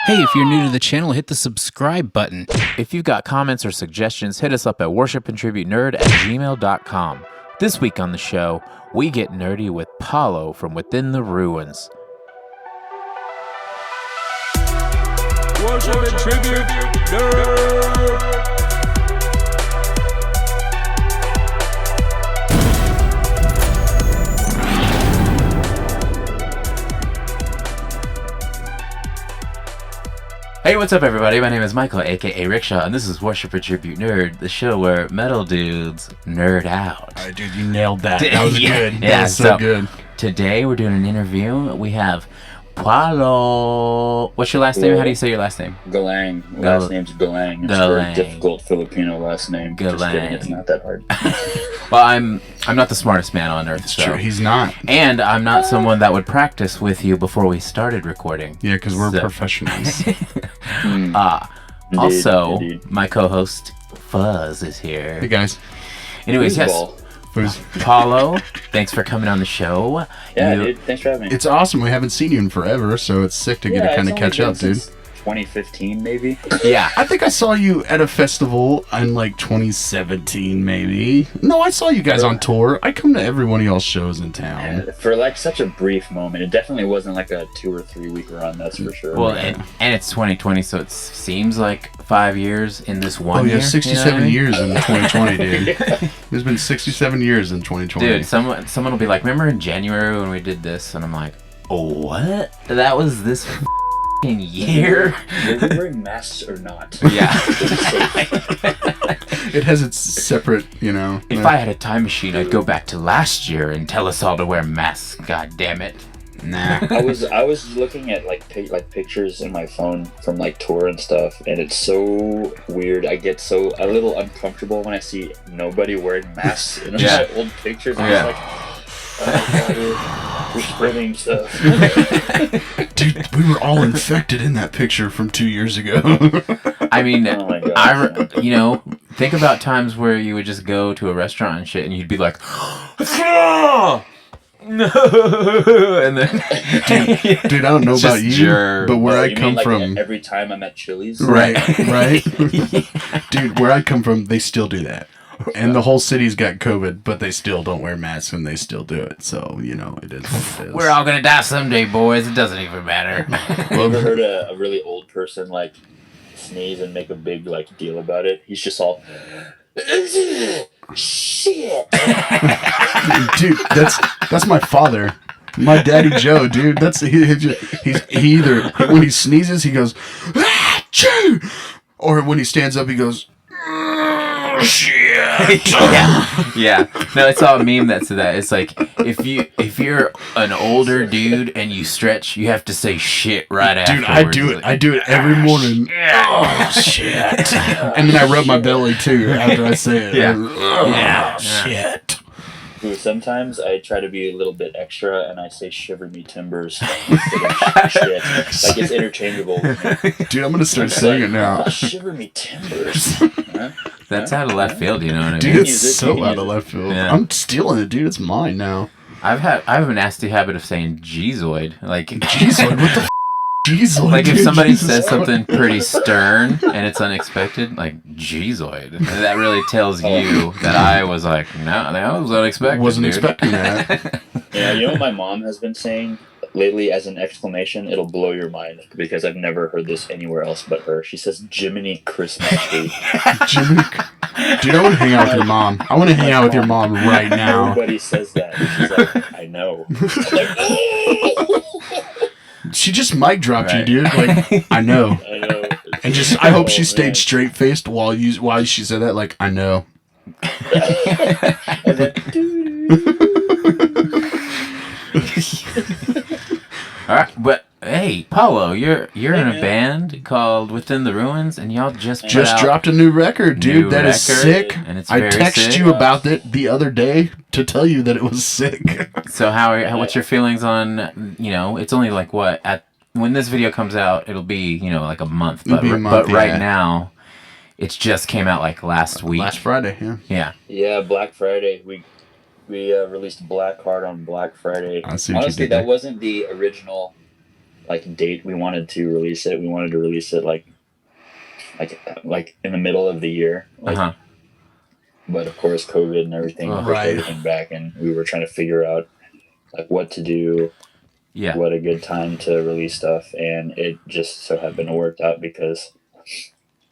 Hey, if you're new to the channel, hit the subscribe button. If you've got comments or suggestions, hit us up at worshipandtributenerd@gmail.com. This week on the show, we get nerdy with Paolo from Within the Ruins. Worship and Tribute Nerd. Hey, what's up, everybody? My name is Michael, aka Rickshaw, and this is Worship and Tribute Nerd, the show where metal dudes nerd out. All right, dude, you nailed that. That was good. Yeah, that was so good. Today we're doing an interview. We have Paolo. What's your last name? How do you say your last name? Galang. Last name's Galang. It's a very difficult Filipino last name. Galang. Just kidding, it's not that hard. Well, I'm not the smartest man on earth. It's true, he's not. And I'm not someone that would practice with you before we started recording. Yeah, because we're professionals. Indeed. My co-host Fuzz is here. Hey guys. Anyways, yes. Paolo, thanks for coming on the show. Yeah, dude, thanks for having me. It's awesome. We haven't seen you in forever, so it's sick to get to kind of catch up, dude. 2015, maybe? Yeah. I think I saw you at a festival in like 2017, maybe. No, I saw you guys on tour. I come to every one of y'all's shows in town. For like such a brief moment. It definitely wasn't like a 2 or 3 week run, that's for sure. Well, and it's 2020, so it seems like 5 years in this one year. Oh, yeah, 67 years in 2020, dude. Yeah. There's been 67 years in 2020. Dude, someone will be like, remember in January when we did this? And I'm like, oh, what? That was this year? Were we wearing masks or not? Yeah. It has its separate, you know. If I had a time machine, I'd go back to last year and tell us all to wear masks. God damn it. Nah. I was looking at like pictures in my phone from like tour and stuff, and it's so weird. I get a little uncomfortable when I see nobody wearing masks in my old pictures. I'm just like, oh, we're spreading stuff. Dude, we were all infected in that picture from 2 years ago. I mean, oh my gosh, think about times where you would just go to a restaurant and shit, and you'd be like, no, and then dude, I don't know about you, but where I come from, every time I'm at Chili's, right, dude, where I come from, they still do that, and the whole city's got COVID, but they still don't wear masks and they still do it. So it is what it is. We're all gonna die someday, boys. It doesn't even matter. You ever heard a really old person like sneeze and make a big like deal about it? He's just all shit. Dude, that's my father, my daddy Joe, dude. That's he either when he sneezes he goes achoo, or when he stands up he goes shit. yeah. No, it's all a meme that's to that. It's like if you're an older dude and you stretch, you have to say shit right after. Dude, I do it every morning. Oh shit. And then I rub my belly too after I say it. Yeah. Shit. Ooh, sometimes I try to be a little bit extra and I say shiver me timbers instead of shit. Like it's interchangeable with me. Dude, I'm gonna start saying it now. Oh, shiver me timbers. Huh? That's out of left field, you know what I mean? Dude, it's so out of left field. Yeah. I'm stealing it, dude. It's mine now. I have a nasty habit of saying Geezoid. Like Geezoid, what the Geezoid? Like if dude, somebody Jesus says something pretty stern and it's unexpected, like Geezoid, that really tells you that I was like, no, that was unexpected. Wasn't dude. expecting that. Yeah, you know what my mom has been saying lately as an exclamation? It'll blow your mind because I've never heard this anywhere else but her. She says Jiminy Christmas tree. Jiminy. Dude, I want to hang out with your mom. I want to hang out with your mom right now. Everybody says that. She's like, I know. She just mic dropped you, dude. Like, I know. I know. And I hope she stayed straight faced while she said that. Like, I know. And then, All right, but hey, Paolo, you're in a band called Within the Ruins, and y'all just dropped a new record, dude. That is sick. And it's I very texted sick. you about it the other day to tell you that it was sick. So what's your feelings on? It's only like when this video comes out, it'll be like a month. But right now, it just came out like last week. Last Friday, yeah. Yeah, Black Friday. We released Black Heart on Black Friday. I see what Honestly, you did that wasn't the original like date we wanted to release it. We wanted to release it like in the middle of the year. Like, but of course, COVID and everything pushed everything back, and we were trying to figure out like what to do. Yeah. What a good time to release stuff, and it just so happened to work out because,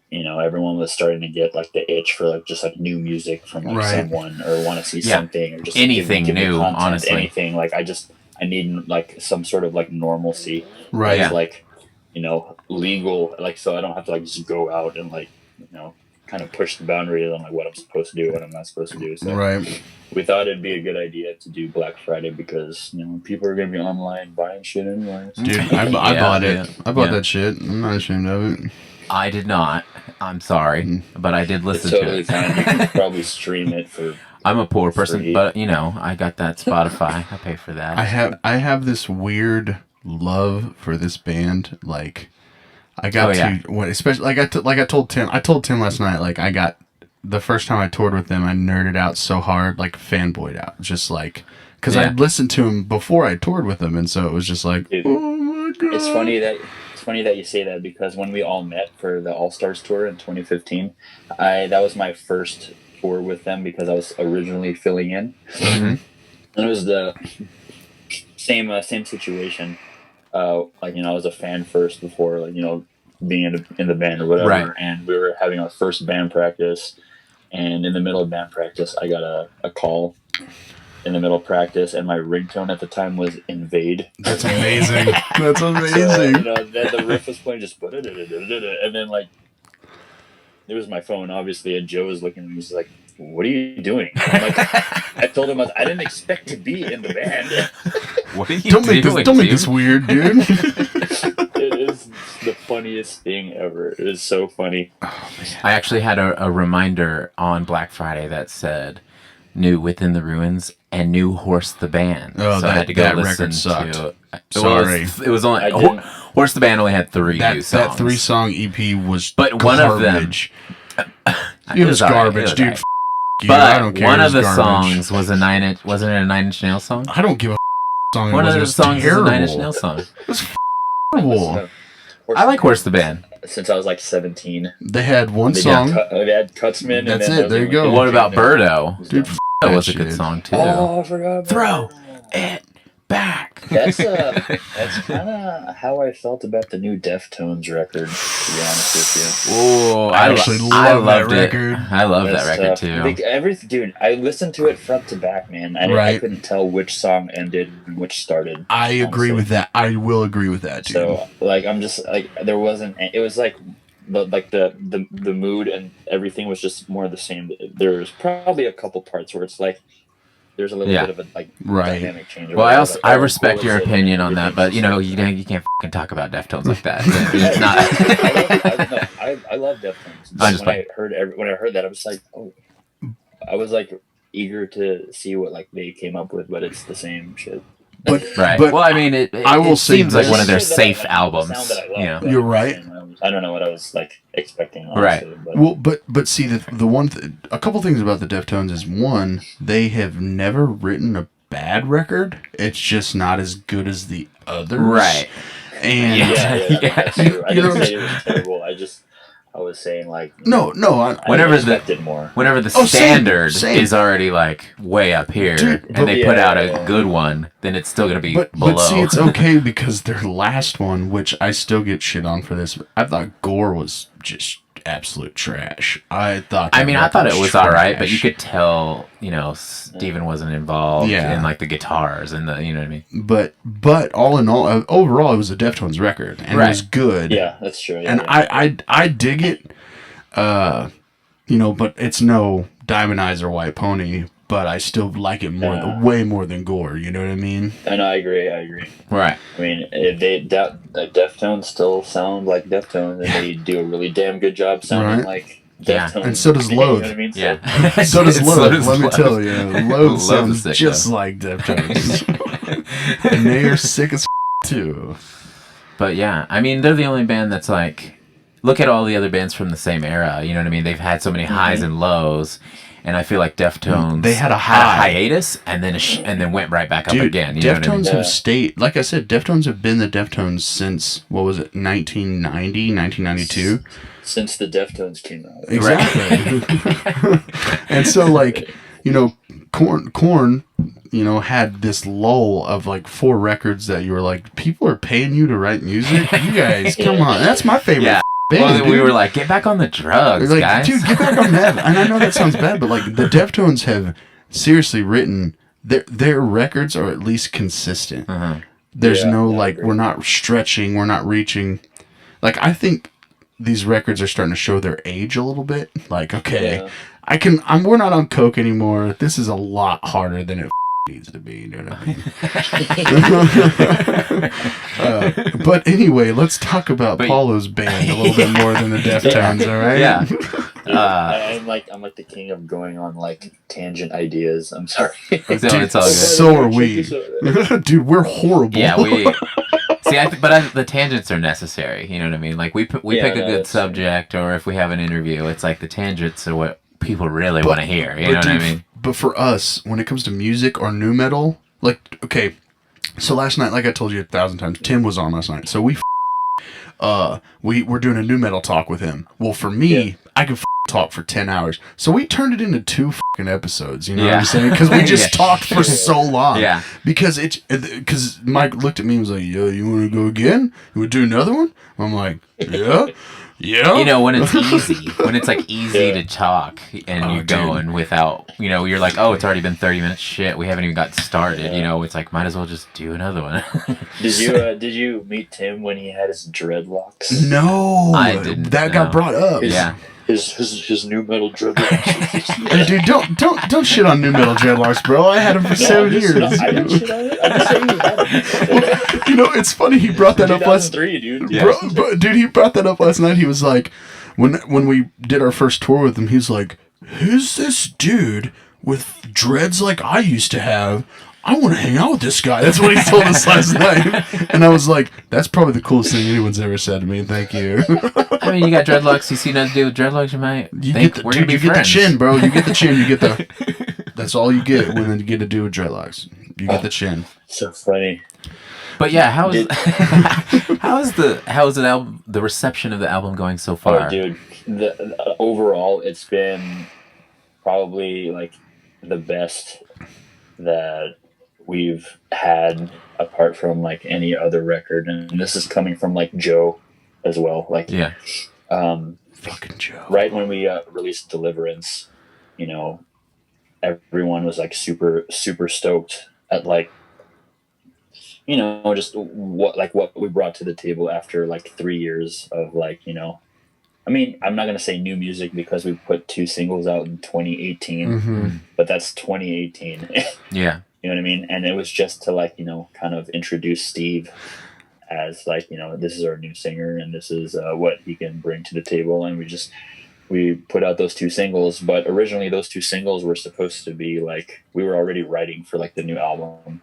you know, everyone was starting to get like the itch for like just like new music from like someone, or want to see something, or just anything give new. content, honestly, anything. Like I need like some sort of like normalcy, like, you know, legal, like, so I don't have to like just go out and like, you know, kind of push the boundaries on like what I'm supposed to do, what I'm not supposed to do. So we thought it'd be a good idea to do Black Friday because, you know, people are gonna be online buying shit anyways. Dude, I bought it. I bought that shit. I'm not ashamed of it. I did not. I'm sorry, but I did listen to it. Fine. You can probably stream it for. I'm a poor person, but you know, I got that Spotify. I pay for that. I have this weird love for this band. Like, I got especially like I told Tim. I told Tim last night. Like, I got the first time I toured with them, I nerded out so hard, like fanboyed out, just like because I listened to him before I toured with them, and so it was just like, dude, oh my god. It's funny that you say that because when we all met for the All Stars tour in 2015, that was my first tour with them because I was originally filling in, and it was the same situation. Like, you know, I was a fan first before, like, you know, being in the band or whatever, and we were having our first band practice, and in the middle of band practice, I got a call in the middle of practice, and my ringtone at the time was Invade. That's amazing. That's amazing. So, you know, then the riff was playing, just and then like it was my phone, obviously, and Joe was looking at me, he's like, "What are you doing?" I'm like, I told him I didn't expect to be in the band. What are you doing? Don't make this weird, dude. It is the funniest thing ever. It is so funny. Oh, I actually had a reminder on Black Friday that said "New Within the Ruins" and "New Horse the Band." Oh, so I had to go that listen record sucked. to. Sorry, it was only Horse the Band only had 3 new songs. That 3-song EP was, but garbage. One of them, it was garbage, dude. Right. You. But I don't care. One of the garbage. songs was a 9-inch. Wasn't it a 9-Inch Nails song? I don't give a song. One of the songs terrible. is a 9-Inch Nails song. It was terrible. I like Horse the Band. Since I was like 17. They had one song. They had Cutsman. That's and then it. There you go. What about Birdo? Dude, that was a good song too. Oh, I forgot. Throw it back. That's kind of how I felt about the new Deftones record, to be honest with you. Oh, I actually love that record. I love that record too. Dude, I listened to it front to back, man. I couldn't tell which song ended and which started. I agree with that. I will agree with that, dude. So, like, I'm just like, there wasn't. It was like the mood and everything was just more the same. There's probably a couple parts where it's like there's a little bit of a like dynamic change. Well, I respect your opinion on that, but you know you can't fucking talk about Deftones like that. It's not. I love Deftones. When I heard that, I was like, oh, I was like eager to see what like they came up with, but it's the same shit. But well, I mean, it seems like one of their safe albums. You're right. I don't know what I was like expecting. Honestly, right. Well, but see a couple things about the Deftones is, one, they have never written a bad record. It's just not as good as the others. Right. And that's true. I didn't say it was terrible. I was saying like whenever the standard is already like way up here, dude, and they put out a good one, then it's still gonna be below. But see, it's okay because their last one, which I still get shit on for this, I thought Gore was just absolute trash. I thought it was all right, but you could tell, you know, Steven wasn't involved in like the guitars and the, you know what I mean. But all in all, overall, it was a Deftones record, and it was good. Yeah, that's true. Yeah, and I dig it. You know, but it's no Diamond Eyes or White Pony. But I still like it way more than Gore. You know what I mean? And I agree. Right. I mean, Deftones still sound like Deftones, and they do a really damn good job sounding like Deftones. And so does Load. You know what I mean? Yeah. So does Load. Let me tell you, Load sounds just like Deftones, and they are sick as too. But yeah, I mean, they're the only band that's like, look at all the other bands from the same era. You know what I mean? They've had so many highs and lows. And I feel like Deftones they had a hiatus and then went right back up again. You know what I mean? Deftones have stayed, like I said, Deftones have been the Deftones since, what was it, 1990, 1992? Since the Deftones came out. Exactly. And so, like, you know, Korn, you know, had this lull of like 4 records that you were like, people are paying you to write music? You guys, come on. That's my favorite. Yeah. Band, well, then we dude. were like, get back on the drugs, Like, guys. dude, get back on that. And I know that sounds bad, but like the Deftones have seriously written their records are at least consistent. There's no like we're not stretching, we're not reaching. Like I think these records are starting to show their age a little bit. Like, okay, we're not on coke anymore. This is a lot harder than it needs to be. You know what I mean? But anyway, let's talk about Paulo's band a little bit more than the Deftones. All right? Yeah. I'm like the king of going on like tangent ideas. I'm sorry. It's all good. So are we, dude. We're horrible. Yeah, we. See, the tangents are necessary. You know what I mean? Like we pick a good subject, or if we have an interview, it's like the tangents are what people really want to hear. You know what I mean? But for us, when it comes to music or nu metal, like, okay, so last night, like I told you 1,000 times, Tim was on last night, so we were doing a nu metal talk with him. Well, for me, I could talk for 10 hours, so we turned it into 2 episodes. You know what I'm saying? Because we just talked for so long. Yeah. Because Mike looked at me and was like, "Yo, you want to go again? You want to do another one?" I'm like, "Yeah." Yeah. You know, when it's easy, when it's like easy to talk and you're going without, you know, you're like, oh, it's already been 30 minutes. Shit, we haven't even got started. You know, it's like, might as well just do another one. Did you meet Tim when he had his dreadlocks? No, I didn't. That got brought up. Yeah. His new metal dreadlocks. Hey, dude, don't shit on new metal dreadlocks, bro. I had them for 7 years. No, I didn't shit on it. I'm just saying you had them. You know, it's funny he brought that up last. 2003, dude. Yeah. Dude, he brought that up last night. He was like, when we did our first tour with him, he was like, "Who's this dude with dreads like I used to have? I want to hang out with this guy." That's what he told us last night. And I was like, that's probably the coolest thing anyone's ever said to me. Thank you. I mean, you got dreadlocks. You see nothing to do with dreadlocks, you might think we're going to be you get the friends. chin, bro. You get the chin. You get the... That's all you get when you get to do with dreadlocks. You get the chin. So funny. But yeah, how is the album, the reception of the album going so far? Oh, dude, overall, it's been probably like the best that we've had apart from like any other record, and this is coming from like Joe as well. Like, Yeah. Fucking Joe. Right when we released Deliverance, you know, everyone was like super stoked at like, you know, just what we brought to the table after like 3 years of like, you know, I mean, I'm not going to say new music because we put 2 singles out in 2018, but that's 2018. Yeah. You know what I mean? And it was just to like, you know, kind of introduce Steve as like, you know, this is our new singer and this is what he can bring to the table. And we put out those 2 singles, but originally those 2 singles were supposed to be like, we were already writing for like the new album.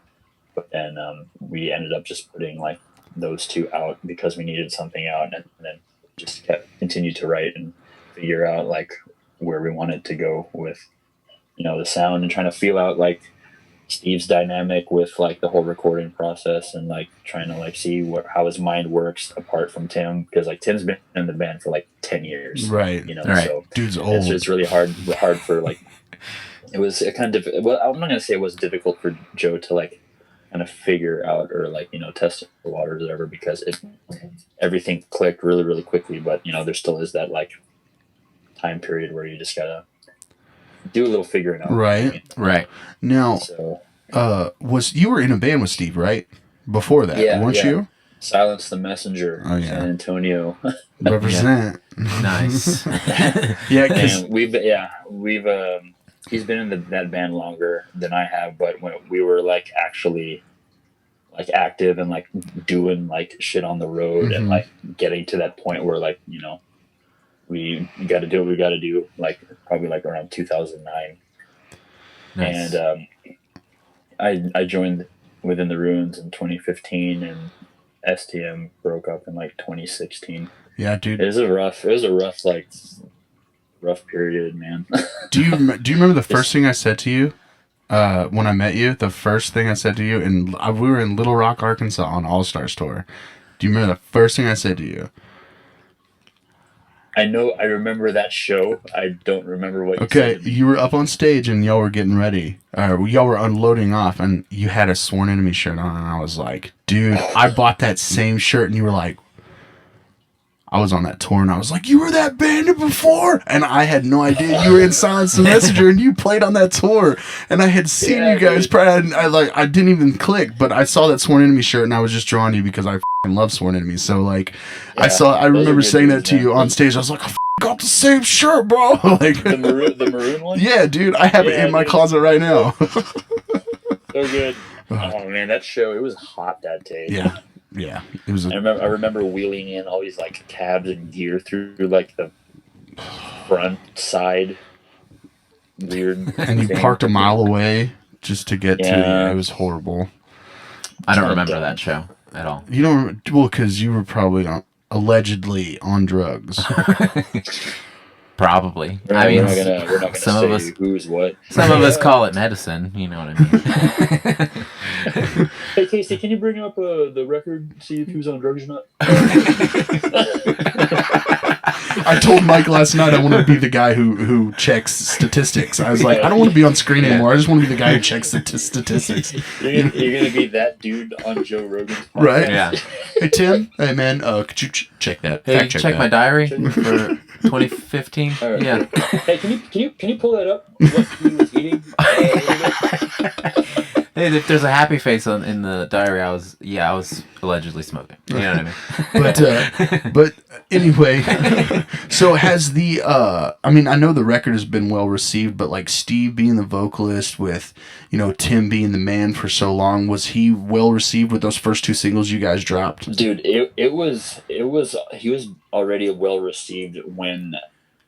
But then we ended up just putting like those 2 out because we needed something out, and then just continued to write and figure out like where we wanted to go with, you know, the sound, and trying to feel out like Steve's dynamic with like the whole recording process, and like trying to like see how his mind works apart from Tim, because like Tim's been in the band for like 10 years, right? You know, right. So dude's old. It's really hard for like, it was a kind of, well, I'm not gonna say it was difficult for Joe to like kind of figure out or like, you know, test the waters or whatever, because everything clicked really, really quickly. But, you know, there still is that like time period where you just gotta do a little figuring out. Right. You know? Right. Now, So, you were in a band with Steve, right? Before that, weren't you? Silence the Messenger, San Antonio. Represent. Nice. Yeah, because we've he's been in that band longer than I have, but when we were like actually like active and like doing like shit on the road and like getting to that point where like, you know, we got to do what we got to do, like probably like around 2009. Nice. And I joined Within the Ruins in 2015, and STM broke up in like 2016. Yeah, dude. It was a rough rough period, man. Do you remember the first thing I said to you when I met you? The first thing I said to you, and we were in Little Rock, Arkansas on All Stars tour. Do you remember the first thing I said to you? I remember that show. I don't remember what you said. Okay, you were up on stage and y'all were getting ready. Y'all were unloading off, and you had a Sworn Enemy shirt on, and I was like, dude, I bought that same shirt, and you were like, I was on that tour, and I was like, you were that band before? And I had no idea you were in Silence the Messenger, and you played on that tour. And I had seen you guys prior, and I didn't even click, but I saw that Sworn Enemy shirt, and I was just drawn to you because I f***ing love Sworn Enemies. So, like, I remember saying that to you on stage. I was like, I got the same shirt, bro. Like the maroon one? Yeah, dude, I have it in my closet right now. So good. Oh, man, that show, it was hot that day. Yeah. Yeah, it was. I remember wheeling in all these like cabs and gear through like the front side. Weird. And you parked a mile away just to get to. It was horrible. I don't remember that show at all. You don't? Well, because you were probably allegedly on drugs. Probably. We're not gonna say who's what. Some of us call it medicine. You know what I mean? Hey Casey, can you bring up the record, see if he was on drugs or not? I told Mike last night I want to be the guy who checks statistics. I was like, I don't want to be on screen anymore. I just want to be the guy who checks the statistics. You're gonna be that dude on Joe Rogan's podcast. Right? Yeah. Hey Tim, hey man, could you check that? Hey, check my diary for 2015. Right. Yeah. Hey, can you pull that up? What he was eating? Hey, if there's a happy face in the diary, I was allegedly smoking. You know what I mean? But anyway, so has the I mean, I know the record has been well received, but like Steve being the vocalist with, Tim being the man for so long, was he well received with those first two singles you guys dropped? Dude, he was already well received when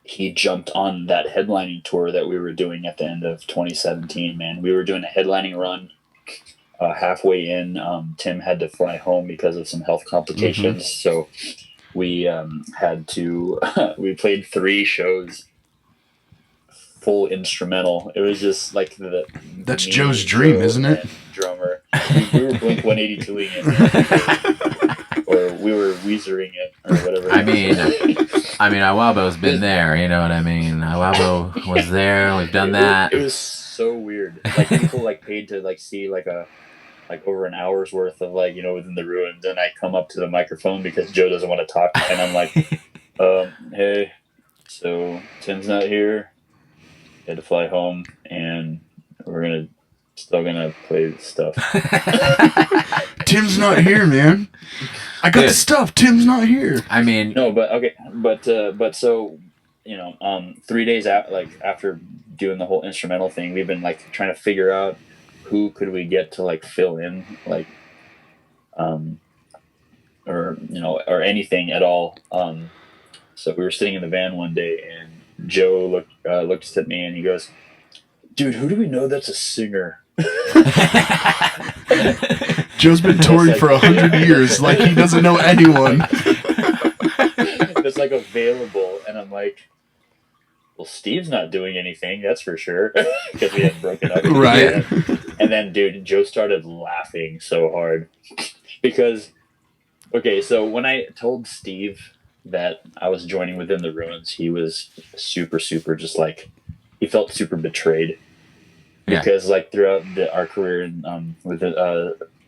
he jumped on that headlining tour that we were doing at the end of 2017, man. We were doing a headlining run. Halfway in, Tim had to fly home because of some health complications. Mm-hmm. So we had to, we played 3 shows, full instrumental. It was just like that's Joe's dream, isn't it? Drummer. We were Blink 182ing it. Or we were Weezering it, or whatever. I mean, Iwabo's been there, you know what I mean? Iwabo was there, we've done that. It was so weird. Like, people paid to see over an hour's worth of within the ruins, and I come up to the microphone because Joe doesn't want to talk, and I'm like, hey, so Tim's not here. He had to fly home, and we're still gonna play the stuff. Tim's not here, man. I got the stuff. Tim's not here. I mean, no, but okay, but so 3 days out, after doing the whole instrumental thing, we've been trying to figure out who could we get to fill in or anything at all. So we were sitting in the van one day, and Joe looked at me and he goes, "Dude, who do we know that's a singer?" Joe's been touring for 100 years. He doesn't know anyone that's available. And I'm like, well, Steve's not doing anything, that's for sure, because we had broken up. Right. And then, dude, Joe started laughing so hard because, okay, so when I told Steve that I was joining Within the Ruins, he was super, super just he felt super betrayed. Because throughout our career with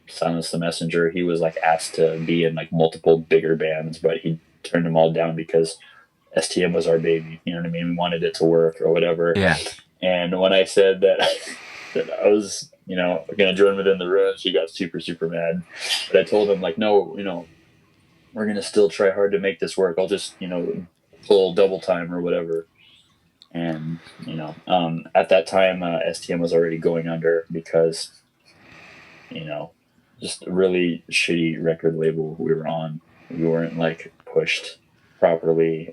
Silence the Messenger, he was asked to be in multiple bigger bands, but he turned them all down because STM was our baby. You know what I mean? We wanted it to work or whatever. Yeah. And when I said that I was going to join Within the Ruins, he got super, super mad. But I told him no, we're going to still try hard to make this work. I'll just pull double time or whatever. And, at that time, STM was already going under because, just a really shitty record label we were on. We weren't, pushed properly.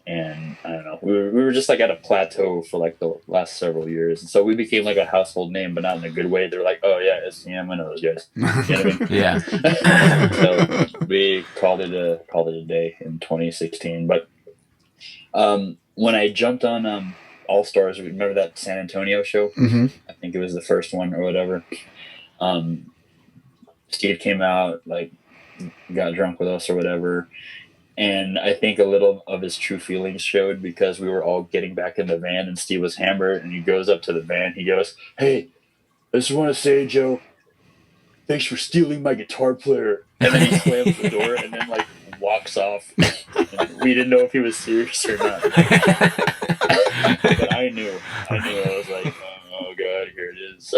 And, I don't know, we were just, at a plateau for, the last several years. And so we became, a household name, but not in a good way. They're like, oh, yeah, STM, I know those guys. You know what I mean? Yeah. So we called it a day in 2016. But, when I jumped on All Stars, remember that San Antonio show? Mm-hmm. I think it was the first one or whatever. Steve came out, like, got drunk with us or whatever. And I think a little of his true feelings showed because we were all getting back in the van and Steve was hammered. And he goes up to the van. He goes, "Hey, I just want to say, Joe, thanks for stealing my guitar player." And then he slams the door and then, like, walks off. And we didn't know if he was serious or not. But I knew. I was like, oh God, here it is.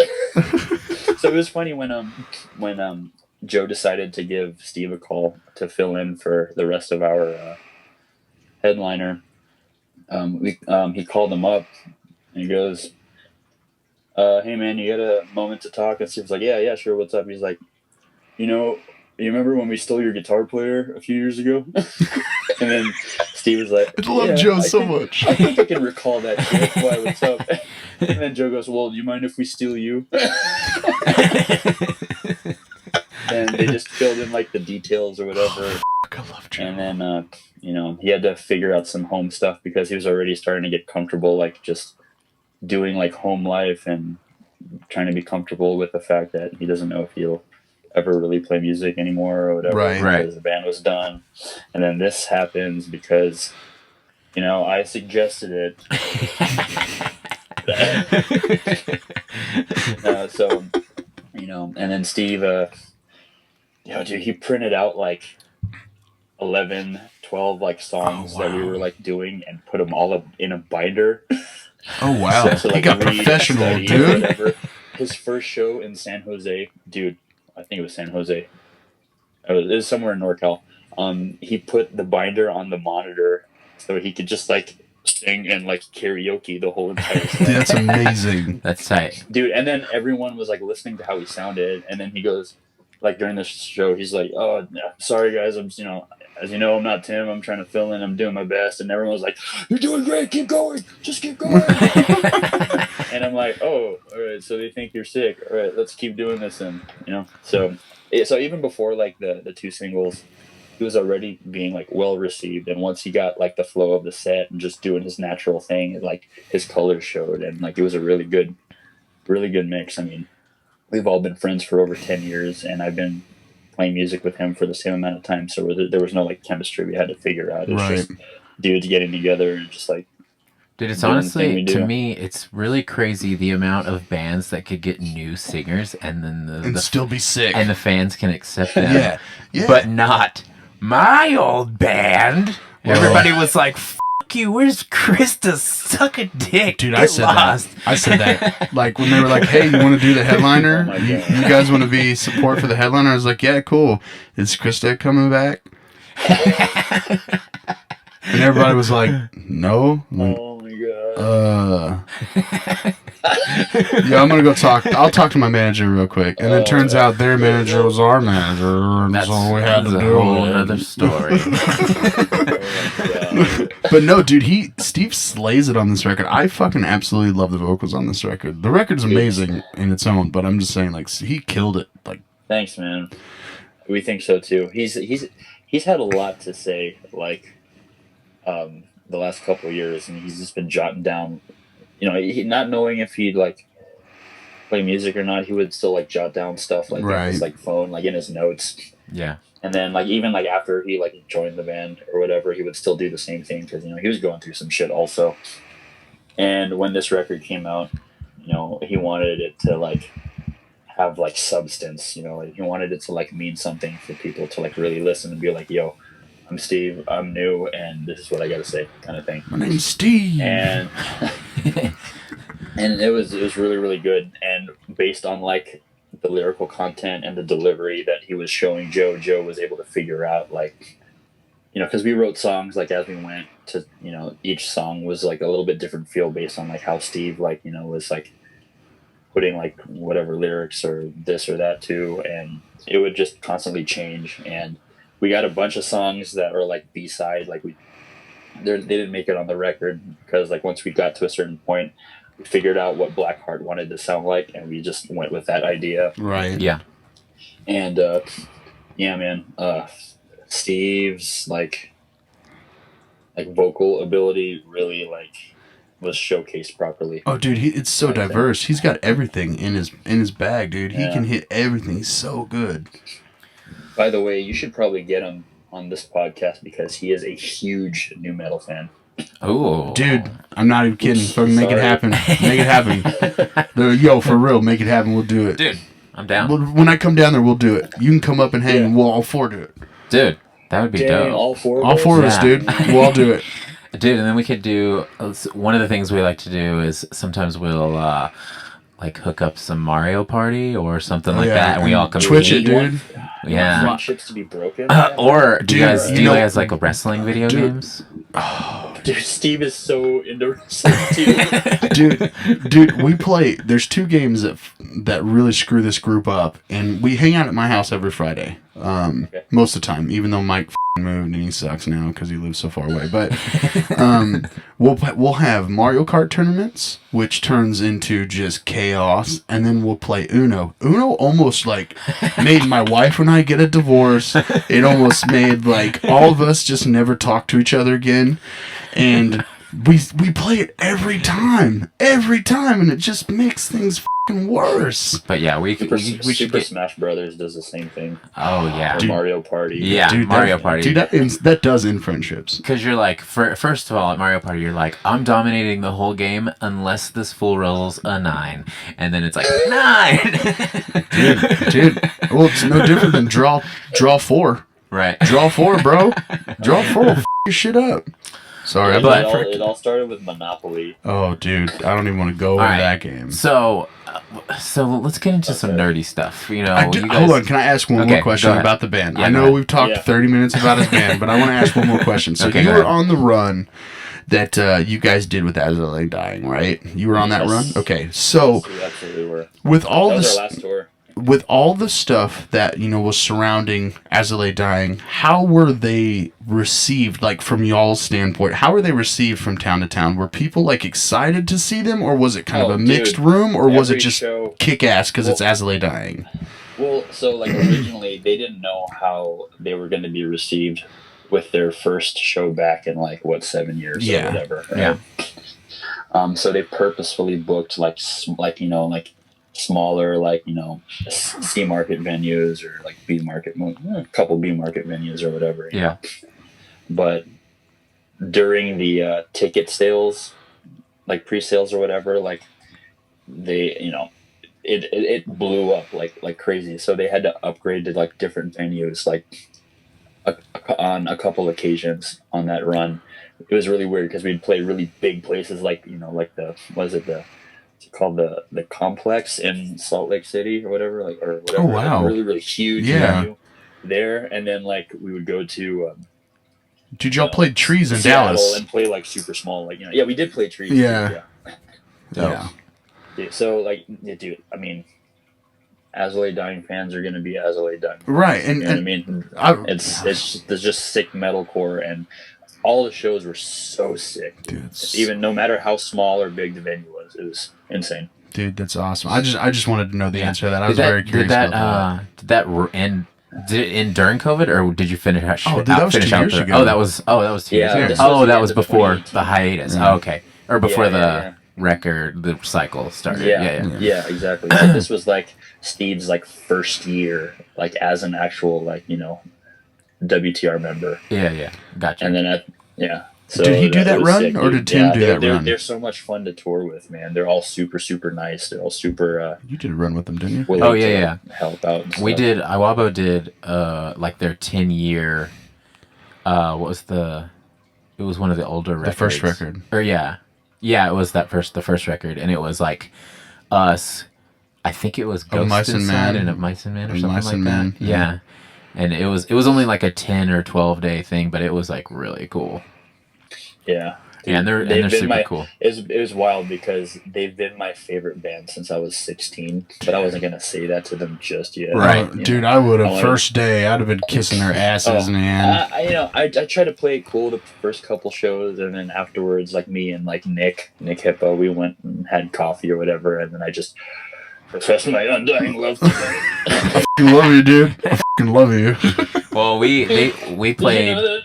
So it was funny when Joe decided to give Steve a call to fill in for the rest of our headliner. He called him up and he goes, "Hey man, you got a moment to talk?" And Steve's like, yeah, sure. What's up? He's like, you remember when we stole your guitar player a few years ago? And then Steve was like, I love Joe so much. I think I can recall that shit. Why, what's up? And then Joe goes, "Well, do you mind if we steal you?" And they just filled in, like, the details or whatever. I love Joe. And then, he had to figure out some home stuff because he was already starting to get comfortable, like, just doing, like, home life and trying to be comfortable with the fact that he doesn't know if he'll ever really play music anymore or whatever. Right. Because the band was done. And then this happens because, I suggested it. And then Steve, dude, he printed out like 11, 12 like songs that we were like doing and put them all up in a binder. Oh wow, so he like got professional, dude. Whatever. His first show in San Jose, dude, I think it was San Jose. It was somewhere in NorCal. He put the binder on the monitor so he could just like sing and like karaoke the whole entire set. Dude, that's amazing. That's tight. Dude, and then everyone was like listening to how he sounded, and then he goes, like during the show, he's like, "Oh, sorry guys, I'm, as you know, I'm not Tim. I'm trying to fill in. I'm doing my best." And everyone was like, "You're doing great. Keep going. Just keep going." And I'm like, "Oh, all right. So they think you're sick. All right, let's keep doing this." And so even before like the two singles, he was already being like well received. And once he got like the flow of the set and just doing his natural thing, like his colors showed, and like it was a really good mix. I mean, we've all been friends for over 10 years, and I've been playing music with him for the same amount of time. So there was no like chemistry we had to figure out. It's just dudes getting together and just like. Dude, it's honestly, to me, it's really crazy the amount of bands that could get new singers and then still be sick. And the fans can accept them. Yeah. But not my old band. Whoa. Everybody was like, "Fuck you, where's Krista? Suck a dick." Dude, I said that. Like when they were like, "Hey, you want to do the headliner? You guys want to be support for the headliner?" I was like, "Yeah, cool. Is Krista coming back?" And everybody was like, "No." Oh my god. Yeah, I'm gonna go talk. I'll talk to my manager real quick. And it turns out their manager was our manager, and so we had to do a whole other story. But no, dude, Steve slays it on this record. I fucking absolutely love the vocals on this record. The record's amazing in its own, but I'm just saying, like, he killed it. Like, thanks, man. We think so too. He's had a lot to say, like, the last couple of years, and he's just been jotting down. Not knowing if he'd like play music or not, he would still like jot down stuff like in his like phone, like in his notes. Yeah. And then like even like after he like joined the band or whatever, he would still do the same thing because he was going through some shit also. And when this record came out, he wanted it to like have like substance. Like, he wanted it to like mean something for people to like really listen and be like, "Yo, I'm Steve, I'm new, and this is what I gotta say," kind of thing. My name's Steve. And and it was really, really good. And based on like the lyrical content and the delivery that he was showing Joe was able to figure out like, because we wrote songs like as we went to, each song was like a little bit different feel based on like how Steve like, was like putting like whatever lyrics or this or that to, and it would just constantly change. And we got a bunch of songs that were like B-side, like they didn't make it on the record because like once we got to a certain point, we figured out what Blackheart wanted to sound like, and we just went with that idea. Right. Yeah. And yeah, man, Steve's like like vocal ability really like was showcased properly. Oh, dude, it's so diverse. He's got everything in his bag, dude. He can hit everything. He's so good. By the way, you should probably get him on this podcast because he is a huge new metal fan. Oh, dude, I'm not even kidding. Fucking make it happen. Make it happen. Yo, for real, make it happen. We'll do it, dude. I'm down. When I come down there, we'll do it. You can come up and hang, and we'll all four do it. Dude, that would be dope. All four of us, dude. We'll all do it. Dude, and then we could do, one of the things we like to do is sometimes we'll like hook up some Mario Party or something like that, and we all come Twitch it, dude. Yeah. Friendships to be broken. Or do you guys like wrestling video games? Oh, dude, Steve is so into wrestling too. dude, we play. There's two games that really screw this group up, and we hang out at my house every Friday. Most of the time, even though Mike moved and he sucks now because he lives so far away. But we'll have Mario Kart tournaments, which turns into just chaos, and then we'll play Uno. Uno almost like made my wife and I get a divorce. It almost made like all of us just never talk to each other again, and we play it every time, and it just makes things worse. But yeah, we Super Smash Brothers does the same thing. Oh yeah, or Mario Party. Yeah, dude, Mario Party. Dude, that does end friendships. Because you're like, first of all, at Mario Party, you're like, I'm dominating the whole game unless this fool rolls a 9, and then it's like 9. dude. Well, it's no different than draw 4. Right. Draw 4, bro. Draw 4. F your shit up. Sorry, it all started with Monopoly. Oh, dude, I don't even want to go over that game. So let's get into some nerdy stuff. You know, hold on. Can I ask one more question about the band? Yeah, I know we've talked 30 minutes about his band, but I want to ask one more question. So you were on the run that you guys did with Ihatethescene, right? You were on that run? Okay, so yes, we absolutely were. With all that was this, our last tour. With all the stuff that, was surrounding Ihatethescene, how were they received, like, from y'all's standpoint? How were they received from town to town? Were people, like, excited to see them, or was it kind of a mixed room, or was it just kick-ass because it's Ihatethesene? Well, so, like, originally, they didn't know how they were going to be received with their first show back in, like, 7 years or whatever. Right? Yeah. So they purposefully booked, like smaller, like, C market venues or like B market, a couple B market venues or whatever. Yeah. But during the ticket sales, like pre-sales or whatever, like they, it blew up like crazy. So they had to upgrade to like different venues, like on a couple occasions on that run. It was really weird because we'd play really big places, like like called the Complex in Salt Lake City or whatever, or whatever. Oh wow! Like, really huge venue there, and then like we would go to. Dude, y'all played Trees in Seattle Dallas and play like super small, like we did play Trees. Yeah. Dude, so like, dude, I mean, Ihatethescene fans are gonna be Ihatethesene, right? And you know what I mean, there's just sick metalcore, and all the shows were so sick. Dude, even no matter how small or big the venue was, it was insane. Dude, that's awesome. I just wanted to know the answer to that. I was very curious about that. Did that end? Did it end during COVID, or did you finish out? Oh, dude, that was 2 years ago. Oh, that was 2 years ago. Oh, that was before the hiatus. Oh, okay, or before the record, the cycle started. Yeah, exactly. So this was like Steve's like first year, like as an actual like WTR member. Yeah, gotcha. And then So did he do that run, sick, or did Tim do that run? They're so much fun to tour with, man. They're all super, super nice. They're all super. You did a run with them, didn't you? Oh yeah. Help out. And we did. Iwabo did like their 10-year. What was the? It was one of the older records. The first record. Or yeah, it was the first record, and it was like us. I think it was Ghost Mice and Inside Man. and of Mice and Man or Of something Mice like and that. Man, Yeah. And it was only like a 10 or 12 day thing, but it was like really cool. Yeah. Yeah, and they're super cool. It was wild because they've been my favorite band since I was 16, but I wasn't gonna say that to them just yet. Right, dude. I would have first day. I'd have been kissing their asses, man. I try to play it cool the first couple shows, and then afterwards, like me and like Nick Hippo, we went and had coffee or whatever, and then I just professed my undying love to them. I fucking love you, dude. I fucking love you. Well, we played. You know that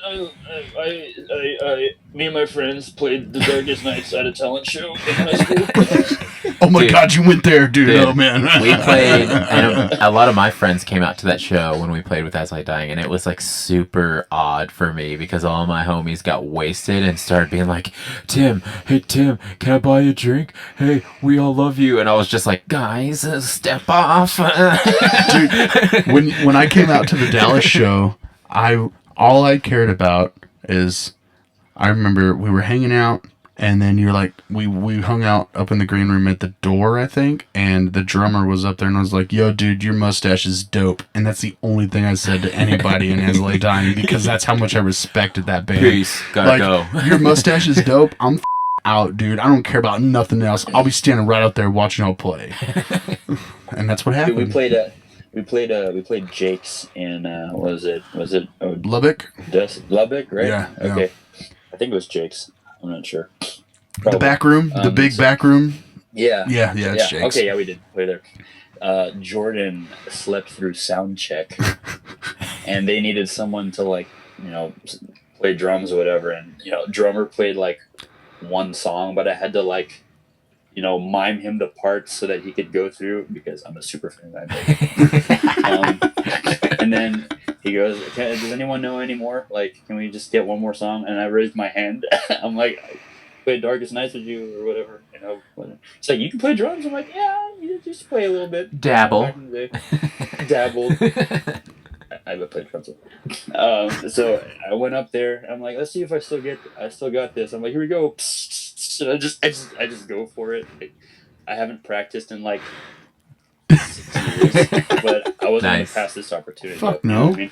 me and my friends played the Darkest Nights at a talent show in high school. Oh my Dude. God, you went there, dude. Oh man. We played, and a lot of my friends came out to that show when we played with As Light Dying, and it was like super odd for me because all my homies got wasted and started being like, Tim, hey Tim, can I buy you a drink? Hey, we all love you. And I was just like, guys, step off. Dude, when I came out to the Dallas show, all I cared about is I remember we were hanging out, and then you're like, we hung out up in the green room at the door, I think, and the drummer was up there and I was like, yo, dude, your mustache is dope. And that's the only thing I said to anybody in As Lay Dying because that's how much I respected that band. Peace. Gotta go. Your mustache is dope. I'm out, dude. I don't care about nothing else. I'll be standing right out there watching y'all play. And that's what happened. Dude, we played Jake's in was it Lubbock? Lubbock, right? Yeah. Okay. I think it was Jake's. I'm not sure. The Probably. back room? The big back room? Yeah. Yeah, it's Jake's. Okay, yeah, we did play there. Jordan slept through sound check, and they needed someone to play drums or whatever. And drummer played like one song, but I had to mime him the parts so that he could go through because I'm a super fan of that. And then he goes, "Does anyone know any more? Like, can we just get one more song?" And I raised my hand. I'm like, "I play Darkest Nights with you or whatever." It's like, "You can play drums." I'm like, "Yeah, you just play a little bit." Dabble. Dabbled. I played drums. So I went up there. I'm like, "Let's see if I still got this." I'm like, "Here we go." And I just go for it. I haven't practiced in 6 years, but I wasn't going to pass this opportunity. Fuck up, you know no. what I mean?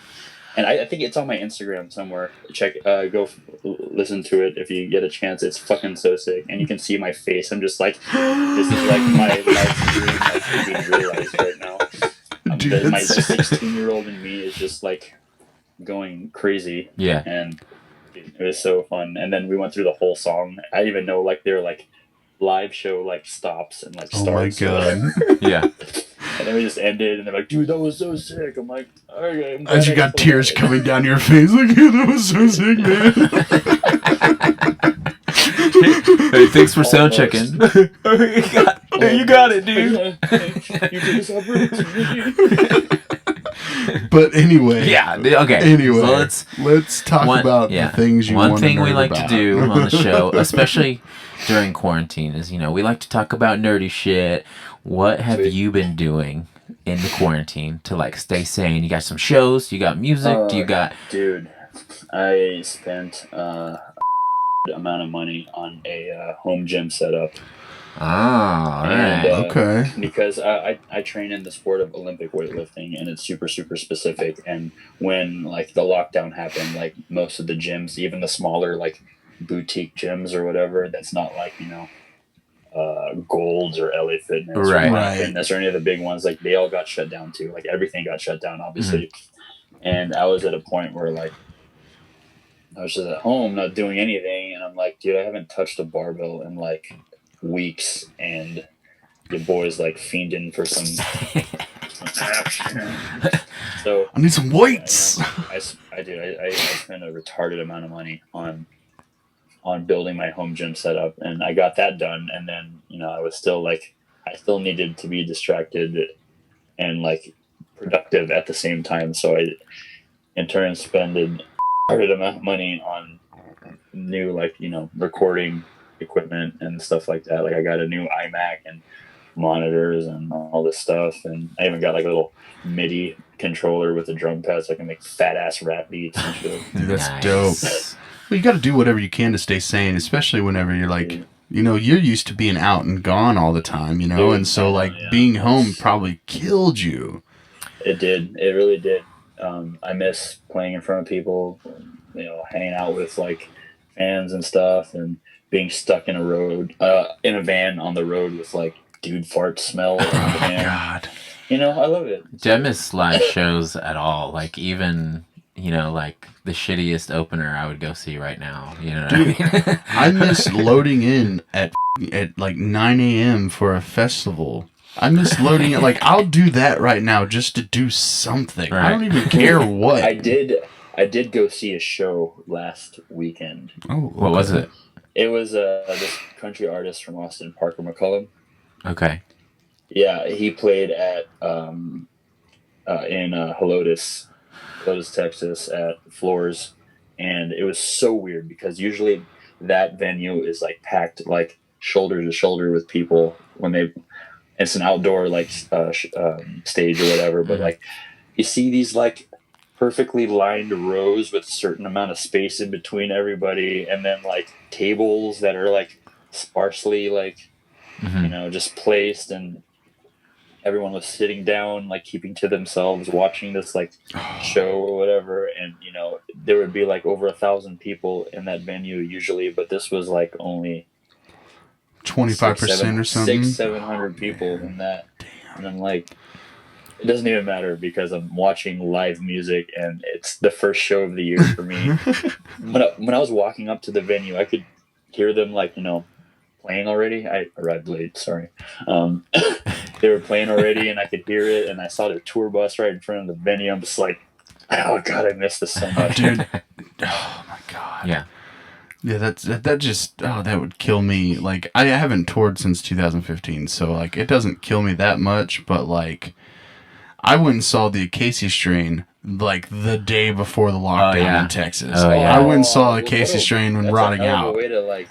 And I think it's on my Instagram somewhere. Check, listen to it if you get a chance. It's fucking so sick, and you can see my face. I'm just like, this is like my life's dream being realized right now. Dude, My 16-year-old in me is just going crazy. Yeah. And it was so fun. And then we went through the whole song. I even know their live show stops and starts. Oh my God. Yeah. And then we just ended, and they're like, "Dude, that was so sick." I'm like, "Okay." As you got tears coming down your face, like, yeah, that was so sick, man. Hey, thanks for sound checking. You got it, dude. You did this opportunity. But anyway. Yeah. Okay. Anyway, So let's talk about the things you want to One thing we like about. to do on the show, especially during quarantine, is we like to talk about nerdy shit. What have you been doing in the quarantine to stay sane? You got some shows? You got music? Do you got? Dude, I spent amount of money on a home gym setup. Ah, all right. Okay. Because I train in the sport of Olympic weightlifting, and it's super, super specific. And when the lockdown happened, most of the gyms, even the smaller boutique gyms or whatever, that's not Gold's or LA Fitness or Right. Fitness or any of the big ones, they all got shut down too. Everything got shut down, obviously. Mm-hmm. And I was at a point where I was just at home not doing anything, and I'm like, dude, I haven't touched a barbell in weeks, and your boy's fiending for some action. So I need some weights. I spent a retarded amount of money on building my home gym setup, and I got that done. And then I was still I still needed to be distracted and productive at the same time. So I in turn spent a retarded amount of money on new recording equipment and stuff like that. I got a new iMac and monitors and all this stuff, and I even got a little MIDI controller with a drum pad so I can make fat ass rap beats and shit. Dude, that's dope. Well, you got to do whatever you can to stay sane, especially whenever you're you're used to being out and gone all the time, and so being home probably killed you. It did. It really did. I miss playing in front of people, hanging out with fans and stuff, and being stuck in a van on the road with dude fart smell. Oh my God. I love it. Do I miss live shows at all? Even the shittiest opener I would go see right now. You know what I mean? I miss loading in at 9 a.m. for a festival I miss loading it. Like, I'll do that right now just to do something. Right. I don't even care what. I did go see a show last weekend. Oh, What was it? It was this country artist from Austin, Parker McCullum. Okay. Yeah, he played at in Helotes, Texas, at Floors, and it was so weird because usually that venue is like packed like shoulder to shoulder with people when it's an outdoor like stage or whatever, but like you see these like perfectly lined rows with a certain amount of space in between everybody, and then like tables that are like sparsely like just placed, and everyone was sitting down like keeping to themselves watching this like show or whatever, and there would be like over 1,000 people in that venue usually, but this was like only 25% or something. 700 people in that. Damn. And I'm like, it doesn't even matter because I'm watching live music and it's the first show of the year for me. When I was walking up to the venue, I could hear them like, playing already. I arrived late, sorry. They were playing already and I could hear it, and I saw their tour bus right in front of the venue. I'm just like, oh God, I miss this so much. Dude. Oh my God. Yeah. Yeah, that just that would kill me. Like, I haven't toured since 2015, so like it doesn't kill me that much, but like I went and saw the Acacia Strain like the day before the lockdown in Texas. Oh, yeah. I went and saw Acacia Strain when Rotting That's a hell Out. of a way to like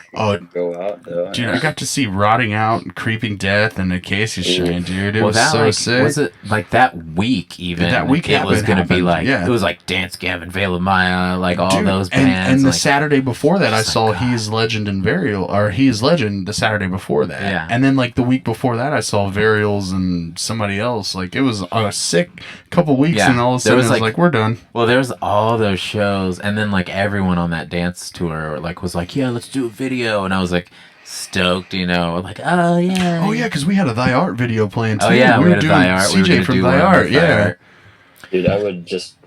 go out though. Dude, I got to see Rotting Out and Creeping Death and Acacia Strain, dude. It was so sick. Was it like that week even? That week it was going to be like, yeah. it was like Dance Gavin, Veil of Maya, like all Dude, those bands. And the like, Saturday before that, I saw He Is Legend and Varial, or He Is Legend the Saturday before that. Yeah. And then like the week before that, I saw Varials and somebody else. Like, it was a sick couple weeks, and all of a sudden it was like, we're done. Well, there was all those shows, and then like everyone on that dance tour like was like, yeah, let's do a video, and I was like stoked, like, oh yeah, because we had a Thy Art video playing too. Oh yeah, we were had a doing Thy Art. CJ from Thy Art, yeah. Dude, I would just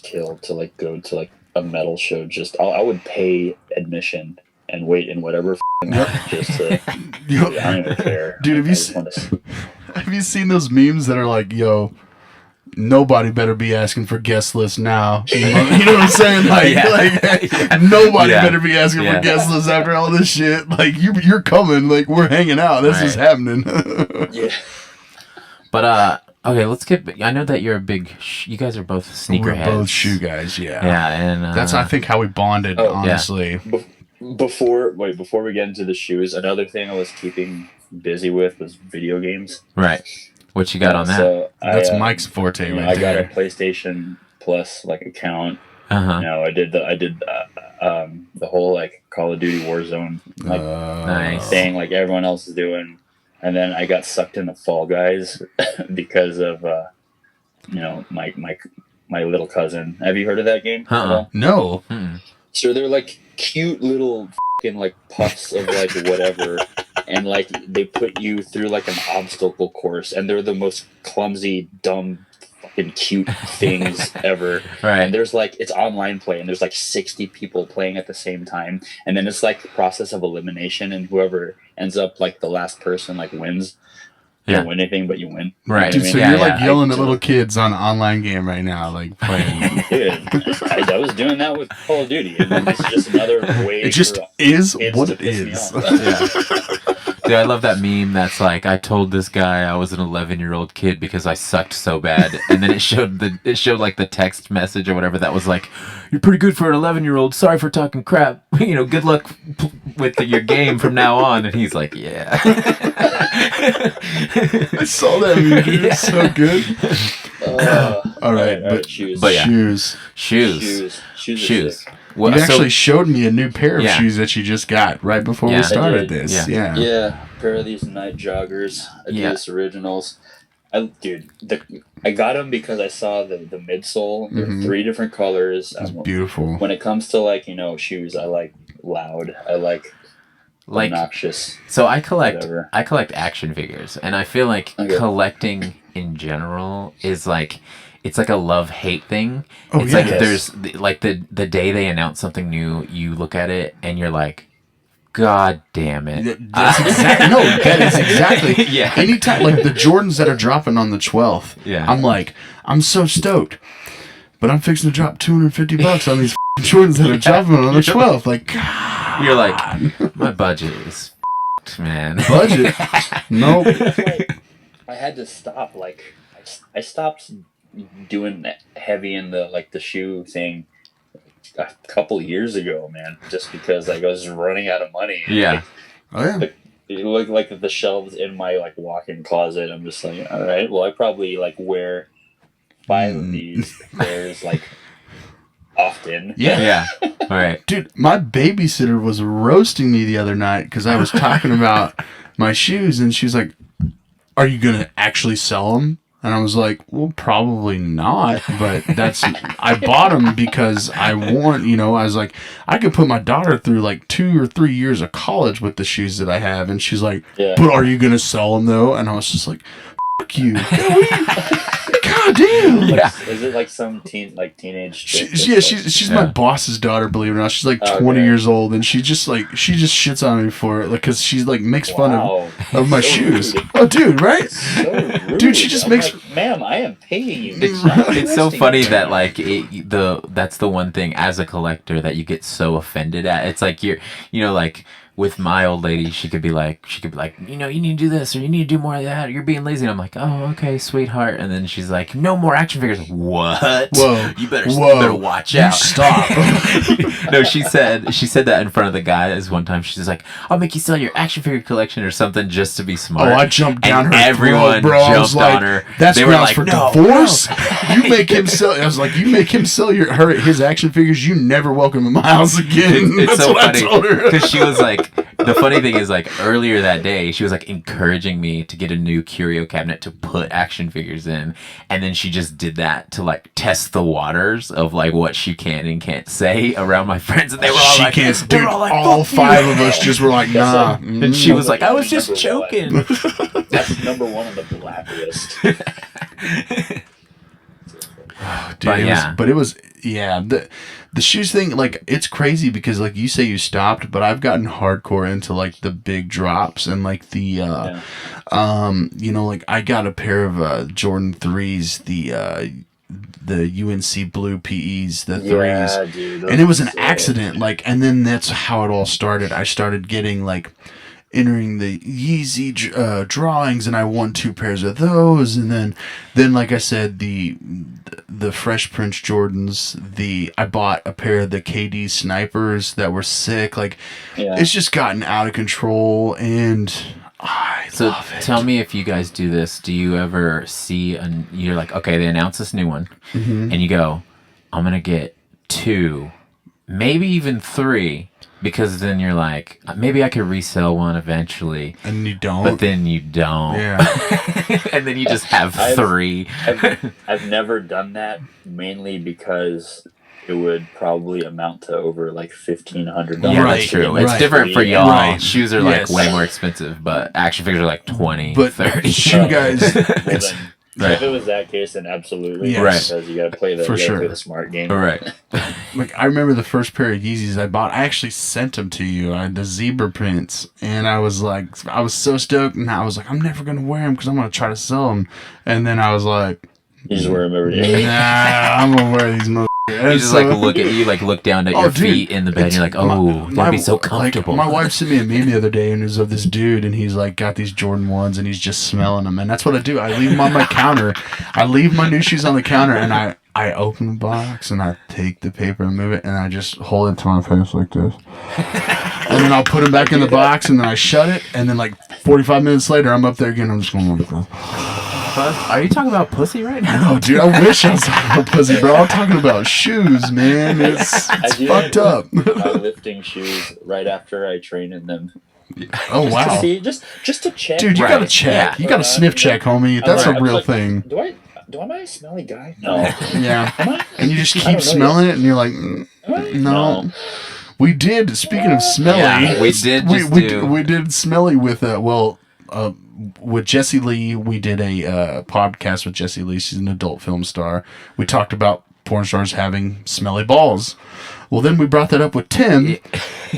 kill to like go to like a metal show. I would pay admission and wait in whatever just to. I don't even care. Dude, have you seen those memes that are like, yo, nobody better be asking for guest lists now. You know what I'm saying? Like, nobody better be asking for guest lists after all this shit. Like, you're coming. Like, we're hanging out. This is happening. Yeah. But okay, let's get. I know that you're a big. You guys are both sneakerheads. We're both shoe guys. Yeah. Yeah, and that's I think how we bonded. Honestly. Before we get into the shoes, another thing I was keeping busy with was video games. Right. What you got on that? So that's Mike's forte right I there. got a PlayStation Plus like account. Uh-huh. I did the whole like Call of Duty Warzone like nice thing like everyone else is doing, and then I got sucked into Fall Guys because of my little cousin. Have you heard of that game? No. So they're like cute little fucking like puffs of like whatever. And like they put you through like an obstacle course, and they're the most clumsy, dumb, fucking cute things ever. Right. And there's like it's online play, and there's like 60 people playing at the same time, and then it's like the process of elimination, and whoever ends up like the last person like wins. You don't win anything, but you win. Right. Dude, so you're like yelling at little kids on an online game right now, like playing. Dude, I was doing that with Call of Duty, and then this is just another way. It just is what it is. Dude, I love that meme that's like, I told this guy I was an 11-year-old kid because I sucked so bad, and then it showed like the text message or whatever that was like, you're pretty good for an 11-year-old. Sorry for talking crap. Good luck with your game from now on. And he's like, yeah. I saw that meme, dude. It's so good. All right, but shoes. But yeah. Shoes. Well, you actually showed me a new pair of shoes that you just got right before we started this. this. Yeah, a pair of these night joggers, Adidas Originals. I got them because I saw the midsole. They're 3 different colors. It's beautiful. When it comes to like shoes, I like loud. I like obnoxious. So I collect action figures, and I feel like collecting in general is like. It's like a love-hate thing. It's like there's like the day they announce something new, you look at it and you're like, God damn it. That's exactly, no, that is exactly. Yeah. Anytime, like the Jordans that are dropping on the 12th, Yeah. I'm like, I'm so stoked. But I'm fixing to drop $250 on these Jordans that are dropping on the 12th. Like, God. You're like, my budget is f***ed, man. Budget? Nope. That's why I had to stop. Like, I stopped doing heavy in the shoe thing a couple years ago, man. Just because like I was running out of money. Yeah. Oh, yeah. Like, it looked like the shelves in my like walk-in closet. I'm just like, all right, well, I probably like wear 5 of these pairs like often. Yeah. Yeah. All right. Dude, my babysitter was roasting me the other night because I was talking about my shoes, and she's like, "Are you gonna actually sell them?" And I was like, "Well, probably not, but I bought them because I want, I was like, I could put my daughter through like 2 or 3 years of college with the shoes that I have." And she's like, Yeah. "But are you gonna sell them though?" And I was just like, "Fuck you." God damn. Yeah. Is it like some teenage chick Yeah, that's, she's my boss's daughter, believe it or not. She's like 20 years old, and she just shits on me for it, like, because she like makes fun of my shoes. Rude. Oh, dude, right? So rude. Dude, she just I'm makes- like, ma'am, I am paying you. It's so funny that like that's the one thing as a collector that you get so offended at. It's like like with my old lady, she could be like, you need to do this or you need to do more of that. Or you're being lazy. And I'm like, oh, okay, sweetheart. And then she's like, no more action figures. What? Whoa. You better watch out. Stop. No, she said that in front of the guys one time. She's like, I'll make you sell your action figure collection or something just to be smart. Oh, I jumped down and her everyone throat, bro. I was jumped like, on her. That's They were grounds like, for no, divorce. You make him sell. I was like, you make him sell his action figures. You never welcome in my house again. It's That's so what funny I told her. because she was like, the funny thing is like earlier that day she was like encouraging me to get a new curio cabinet to put action figures in, and then she just did that to like test the waters of like what she can and can't say around my friends, and they were all She like, can't, they dude. were all like, All "Fuck 5 you." of us just were like, nah. And she was like, I was just Number joking. That's number 1 on the blacklist. Dude, it was the shoes thing, like, it's crazy because like you say you stopped, but I've gotten hardcore into like the big drops and like the like I got a pair of Jordan 3s, the UNC blue PEs, the 3s. Yeah, dude, And it was an sick. accident, like, and then that's how it all started. I started getting like entering the Yeezy drawings, and I won 2 pairs of those, and then like I said, the Fresh Prince Jordans, I bought a pair of the KD snipers that were sick. Like, it's just gotten out of control, and I love it. Tell me if you guys do this. Do you ever see you're like, okay, they announced this new one, and you go, I'm gonna get 2, maybe even 3. Because then you're like, maybe I could resell one eventually. And you don't. But then you don't. Yeah. And then you just have 3. I've never done that, mainly because it would probably amount to over like $1,500. Yeah, Right, that's true. right. It's different for y'all. Right. Shoes are like Yes. way more expensive, but action figures are like 20, But 30. shoe guys, Well, it's then, Right. if it was that case, then absolutely. Yes. Right. Because you gotta play the For sure. play the smart game. All right. like, I remember the first pair of Yeezys I bought. I actually sent them to you. I had the zebra prints, and I was so stoked, and I was like, I'm never gonna wear them because I'm gonna try to sell them. And then I was like, You just wear them every day. nah, I'm gonna wear these motherfuckers. You just like look down at your feet in the bed, and you're like, oh, that'd be so comfortable. Like, my wife sent me a meme the other day, and it was of this dude, and he's like got these Jordan 1s, and he's just smelling them. And that's what I do. I leave them on my counter. I leave my new shoes on the counter, and I open the box, and I take the paper and move it, and I just hold it to my face like this. And then I'll put them back in the box, and then I shut it, and then like 45 minutes later, I'm up there again. I'm just going like this. Are you talking about pussy right now? Oh, dude, I wish I was talking about pussy, bro. I'm talking about shoes, man. It's do fucked up. My lifting shoes right after I train in them. Oh, To wow. see, just to check. Dude, you Right. gotta check. Yeah. You gotta sniff check, homie. That's I'm a real like, thing. Do I a smelly guy? No. Yeah. Am I? And you just I keep don't know smelling it, and you're like, no. We did. Speaking of smelly, Yeah, we did just do- we did smelly with with Jessie Lee. We did a podcast with Jessie Lee. She's an adult film star. We talked about porn stars having smelly balls. Well, then we brought that up with Tim,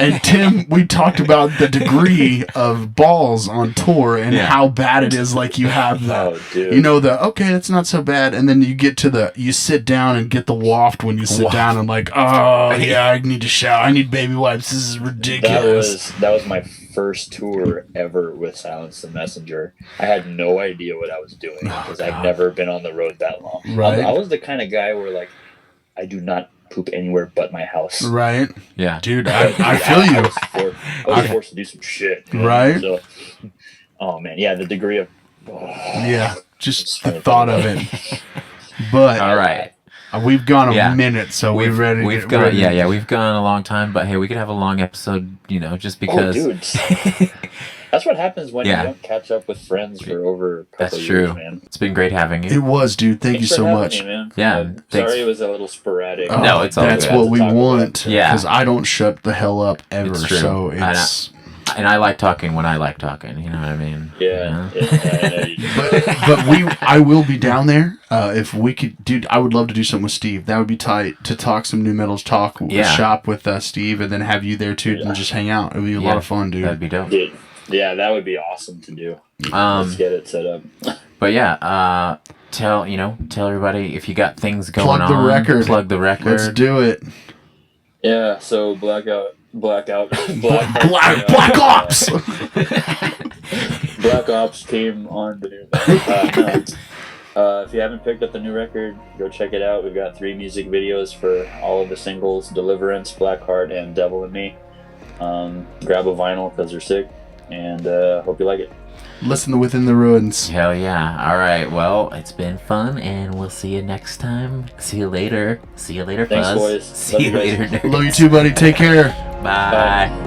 And Tim, we talked about the degree of balls on tour and how bad it is. Like, you have okay, it's not so bad. And then you get to you sit down and get the waft when you sit down and like, oh, yeah, I need to shower. I need baby wipes. This is ridiculous. That was my first tour ever with Silence the Messenger. I had no idea what I was doing because I've never been on the road that long. Right. I was the kind of guy where, like, I do not poop anywhere but my house. Right. Yeah. Dude, I feel you. I was forced to do some shit. Right. So, oh, man. Yeah, the degree of... just the thought of it. But... All right. We've gone a minute, so we're ready. We've gone a long time, but hey, we could have a long episode, just because. Oh, dude. That's what happens when you don't catch up with friends for over a couple of years, man. It's been great having you. It was, dude. Thank you so much. Me, man. Yeah. Sorry it was a little sporadic. No, it's all That's good. what we want. Yeah. Because I don't shut the hell up ever. It's true. So it's... And I like talking when I like talking. You know what I mean? Yeah. I know you do. But I will be down there. If we could, dude, I would love to do something with Steve. That would be tight to talk some new metals talk, shop with Steve, and then have you there too and just hang out. It would be a lot of fun, dude. That'd be dope. Dude, yeah, that would be awesome to do. Let's get it set up. But yeah, tell everybody if you got things going Plug the record. Plug the record. Let's do it. Yeah. So Black Ops. Black Ops came on the new. If you haven't picked up the new record, go check it out. We've got 3 music videos for all of the singles: Deliverance, Blackheart, and Devil in Me. Grab a vinyl because they're sick, and hope you like it. Listen to Within the Ruins. Hell yeah. All right. Well, it's been fun, and we'll see you next time. See you later. See you later, Thanks, Fuzz. boys. See you later, nerds. Love you too, buddy. Take care. Bye.